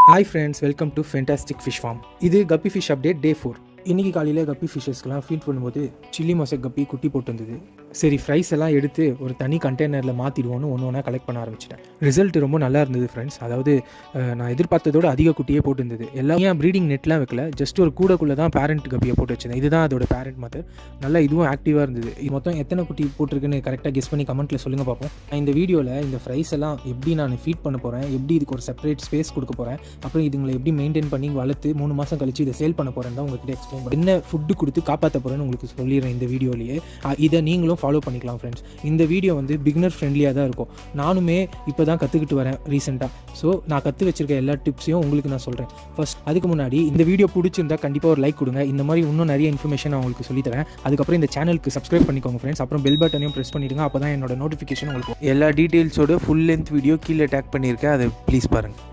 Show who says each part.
Speaker 1: Hi friends, welcome to Fantastic Fish Farm. இது கப்பி fish update டே 4. இன்றைக்கி காலையில் கப்பி ஃபிஷ்ஷஸ்க்கெலாம் ஃபீட் பண்ணும்போது சில்லி மொசைக் கப்பி குட்டி போட்டு வந்தது. சரி ஃப்ரைஸ் எல்லாம் எடுத்து ஒரு தனி கண்டெய்னரில் மாற்றிடுவோன்னு ஒன்று ஒன்றா கலெக்ட் பண்ண ஆரம்பிச்சிட்டேன். ரிசல்ட் ரொம்ப நல்லா இருந்தது ஃப்ரெண்ட்ஸ். அதாவது நான் எதிர்பார்த்ததோட அதிக குட்டியே போட்டுருந்தது. எல்லாம் ஏன் ப்ரீடிங் நெட்லாம் வைக்கல, ஜஸ்ட் ஒரு கூடக்குள்ளே தான் பேரண்ட் கப்பியை போட்டு வச்சிருந்தேன். இதுதான் அதோட பேரண்ட் மெத்தட். நல்லா இதுவும் ஆக்டிவாக இருந்தது. இது மொத்தம் எத்தனை குட்டி போட்டிருக்குன்னு கரெக்டாக கெஸ் பண்ணி கமெண்ட்டில் சொல்லுங்கள் பார்ப்போம். இந்த வீடியோவில் இந்த ஃப்ரைஸ் எல்லாம் எப்படி நான் ஃபீட் பண்ண போகிறேன், எப்படி இதுக்கு ஒரு செப்பரேட் ஸ்பேஸ் கொடுக்க போகிறேன், அப்புறம் இதுங்களை எப்படி மெயின்டைன் பண்ணி வளர்த்து 3 மாதம் கழிச்சு இதை சேல் பண்ண போகிறேன் தான் உங்கள்கிட்ட எக்ஸ்பிளைன் பண்ணி என்ன ஃபுட்டு கொடுத்து காப்பாற்ற போகிறேன்னு உங்களுக்கு சொல்லிடுறேன் இந்த வீடியோலேயே. இதை நீங்களும் ஃபாலோ பண்ணிக்கலாம் ஃப்ரெண்ட்ஸ். இந்த வீடியோ வந்து பிகினர் ஃப்ரெண்ட்லியாக தான் இருக்கும். நானுமே இப்போ தான் கற்றுக்கிட்டு வரேன் ரீசெண்டாக. ஸோ நான் கற்று வச்சிருக்க எல்லா டிப்ஸையும் உங்களுக்கு நான் சொல்கிறேன். ஃபர்ஸ்ட் அதுக்கு முன்னாடி இந்த வீடியோ பிடிச்சிருந்தா கண்டிப்பாக ஒரு லைக் கொடுங்க. இந்த மாதிரி இன்னும் நிறைய இன்ஃபர்மேஷன் நான் உங்களுக்கு சொல்லித்தரேன். அதுக்கப்புறம் இந்த சேனலுக்கு சப்ஸ்கிரைப் பண்ணிக்கோங்க ஃப்ரெண்ட்ஸ். அப்புறம் பெல் பட்டனையும் ப்ரெஸ் பண்ணிடுங்க. அப்போ தான் என்னோட நோட்டிஃபிகேஷன் உங்களுக்கு
Speaker 2: எல்லா டீட்டெயில்ஸோட ஃபுல் லென்த் வீடியோ கீழே டேக் பண்ணியிருக்கேன், அதை ப்ளீஸ் பாருங்கள்.